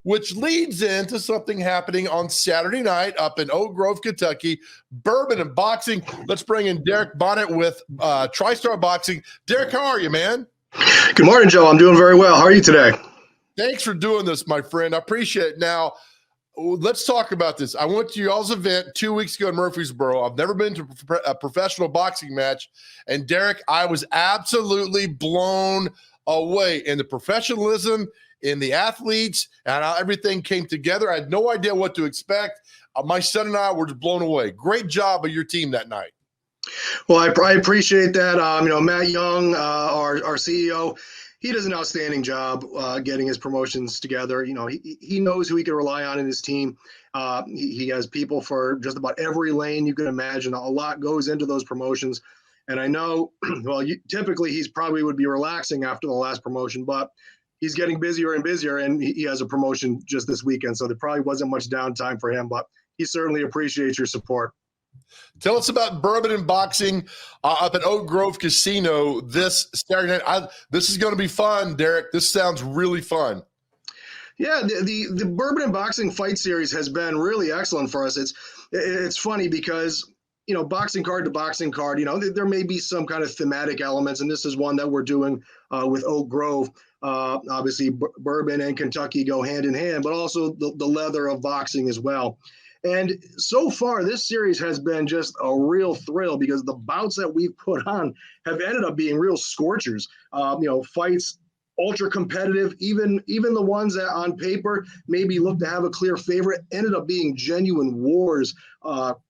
which leads into something happening on Saturday night up in Oak Grove, Kentucky. Bourbon and boxing. Let's bring in Derek Bonnett with TriStar Boxing. Derek, how are you, man? Good morning, Joe. I'm doing very well. How are you today? Thanks for doing this, my friend. I appreciate it. Now, let's talk about this. I went to y'all's event 2 weeks ago in Murfreesboro. I've never been to a professional boxing match. And Derek, I was absolutely blown away in the professionalism, in the athletes, and how everything came together. I had no idea what to expect. My son and I were just blown away. Great job of your team that night. Well, I appreciate that. Matt Young, our CEO, he does an outstanding job getting his promotions together. He knows who he can rely on in his team. He has people for just about every lane you can imagine. A lot goes into those promotions. And I know, typically he's probably would be relaxing after the last promotion, but he's getting busier and busier, and he has a promotion just this weekend. So there probably wasn't much downtime for him, but he certainly appreciates your support. Tell us about Bourbon and boxing up at Oak Grove Casino this Saturday night. This is going to be fun, Derek. This sounds really fun. Yeah, the Bourbon and boxing fight series has been really excellent for us. It's funny because, boxing card to boxing card, there may be some kind of thematic elements, and this is one that we're doing with Oak Grove. Obviously, Bourbon and Kentucky go hand in hand, but also the leather of boxing as well. And so far, this series has been just a real thrill because the bouts that we've put on have ended up being real scorchers. Fights ultra competitive. Even the ones that on paper maybe look to have a clear favorite ended up being genuine wars,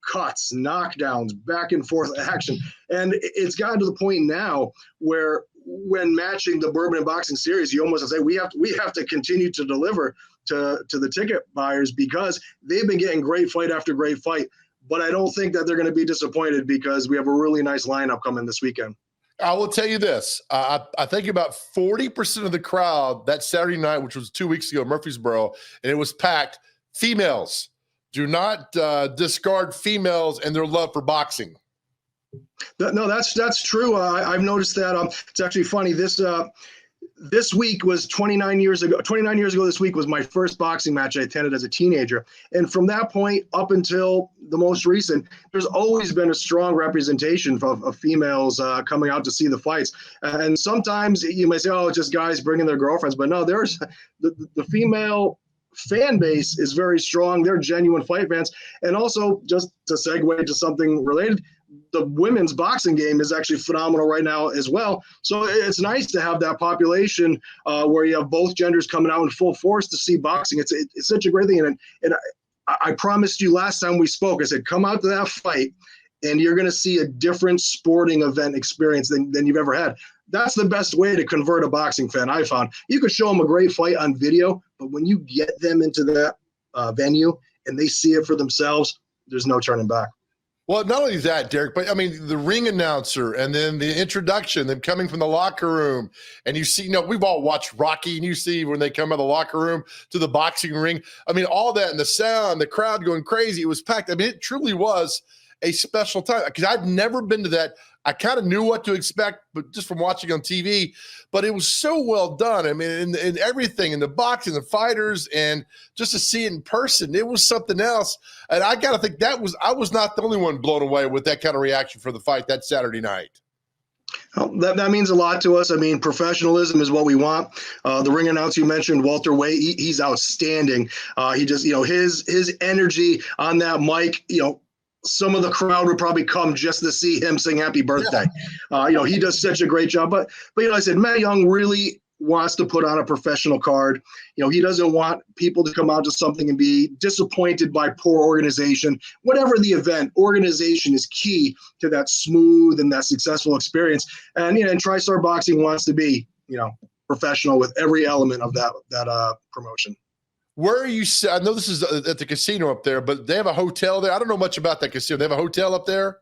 cuts, knockdowns, back and forth action. And it's gotten to the point now where when matching the Bourbon and boxing series, you almost have to say we have to continue to deliver to the ticket buyers because they've been getting great fight after great fight. But I don't think that they're going to be disappointed because we have a really nice lineup coming this weekend. I will tell you this. I think about 40% of the crowd that Saturday night, which was 2 weeks ago in Murfreesboro, and it was packed, females. Do not discard females and their love for boxing. No, that's true. I've noticed that. It's actually funny. This week was 29 years ago. 29 years ago this week was my first boxing match I attended as a teenager. And from that point up until the most recent, there's always been a strong representation of females coming out to see the fights. And sometimes you may say, oh, it's just guys bringing their girlfriends. But no, there's the female fan base is very strong. They're genuine fight fans. And also, just to segue to something related, the women's boxing game is actually phenomenal right now as well. So it's nice to have that population where you have both genders coming out in full force to see boxing. It's such a great thing. And I promised you last time we spoke, I said, come out to that fight and you're going to see a different sporting event experience than you've ever had. That's the best way to convert a boxing fan, I found. You could show them a great fight on video, but when you get them into that venue and they see it for themselves, there's no turning back. Well, not only that, Derek, but I mean, the ring announcer and then the introduction, them coming from the locker room. And you see, we've all watched Rocky and you see when they come out of the locker room to the boxing ring. I mean, all that and the sound, the crowd going crazy. It was packed. I mean, it truly was a special time because I've never been to that. I kind of knew what to expect, but just from watching on TV, but it was so well done. I mean, in everything, in the boxing, the fighters, and just to see it in person, it was something else. And I got to think I was not the only one blown away with that kind of reaction for the fight that Saturday night. Well, that means a lot to us. I mean, professionalism is what we want. The ring announcer you mentioned, Walter Way, he's outstanding. He just, his energy on that mic, some of the crowd would probably come just to see him sing happy birthday. Yeah. He does such a great job. But I said, Matt Young really wants to put on a professional card. He doesn't want people to come out to something and be disappointed by poor organization. Whatever the event, organization is key to that smooth and that successful experience. And, and TriStar Boxing wants to be, professional with every element of that promotion. Where are you? I know this is at the casino up there, but they have a hotel there. I don't know much about that casino. They have a hotel up there?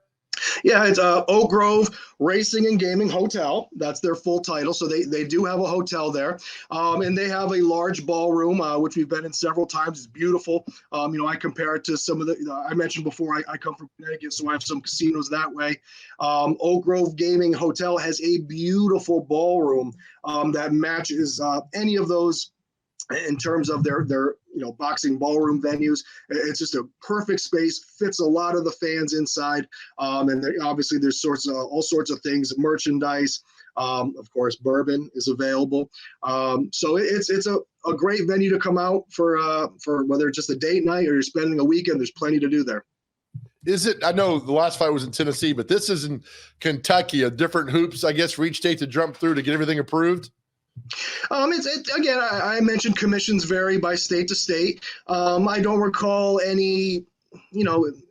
Yeah, it's Oak Grove Racing and Gaming Hotel. That's their full title. So they do have a hotel there. And they have a large ballroom, which we've been in several times. It's beautiful. I compare it to some of the, I mentioned before, I come from Connecticut, so I have some casinos that way. Oak Grove Gaming Hotel has a beautiful ballroom that matches any of those in terms of their boxing ballroom venues. It's just a perfect space, fits a lot of the fans inside, and obviously there's all sorts of things, merchandise. Of course, bourbon is available, so it's a great venue to come out for whether it's just a date night or you're spending a weekend. There's plenty to do there. Is it? I know the last fight was in Tennessee, but this is in Kentucky. A different hoops, I guess, for each state to jump through to get everything approved. Again, I mentioned commissions vary by state to state. I don't recall any,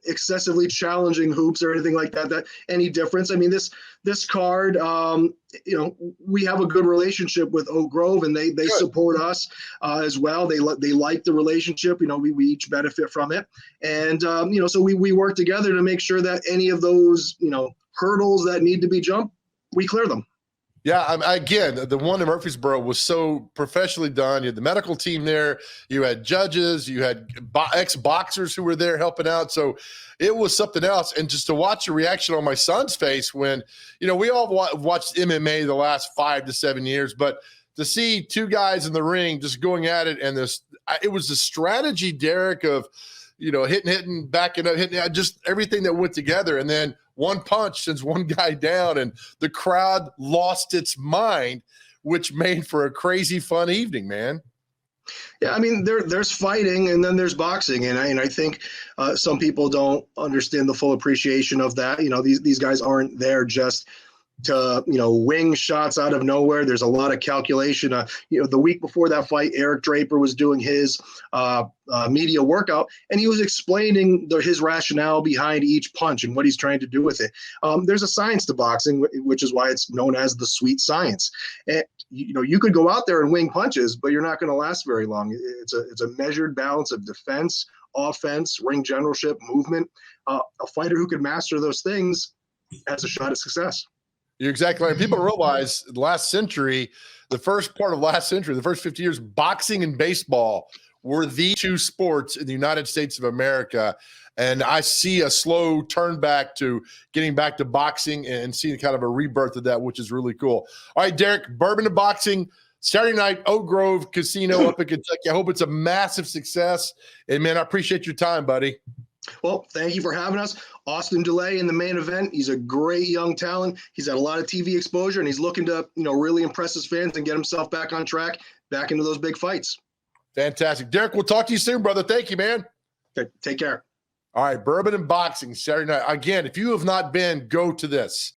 excessively challenging hoops or anything like that any difference. I mean, this card, we have a good relationship with Oak Grove, and they support us as well. They like the relationship. We each benefit from it, and so we work together to make sure that any of those hurdles that need to be jumped, we clear them. Yeah, again, the one in Murfreesboro was so professionally done. You had the medical team there. You had judges. You had ex-boxers who were there helping out. So it was something else. And just to watch the reaction on my son's face when, we all watched MMA the last 5 to 7 years, but to see two guys in the ring just going at it, and it was the strategy, Derek, of, hitting, backing up, hitting, just everything that went together. And then one punch sends one guy down, and the crowd lost its mind, which made for a crazy fun evening, man. Yeah, I mean, there's fighting and then there's boxing, and I think some people don't understand the full appreciation of that. These guys aren't there just to wing shots out of nowhere. There's a lot of calculation. The week before that fight, Eric Draper was doing his media workout, and he was explaining his rationale behind each punch and what he's trying to do with it. There's a science to boxing, which is why it's known as the sweet science. And you could go out there and wing punches, but you're not going to last very long. It's a measured balance of defense, offense, ring generalship, movement. A fighter who can master those things has a shot at success. You're exactly right. People realize last century, the first part of last century, the first 50 years, boxing and baseball were the two sports in the United States of America. And I see a slow turn back to getting back to boxing and seeing kind of a rebirth of that, which is really cool. All right, Derek, Bourbon and Boxing, Saturday night, Oak Grove Casino up in Kentucky. I hope it's a massive success. And, man, I appreciate your time, buddy. Well, thank you for having us. Austin DeLay in the main event. He's a great young talent. He's had a lot of TV exposure, and he's looking to, really impress his fans and get himself back on track, back into those big fights. Fantastic. Derek, we'll talk to you soon, brother. Thank you, man. Okay, take care. All right, Bourbon and Boxing, Saturday night. Again, if you have not been, go to this.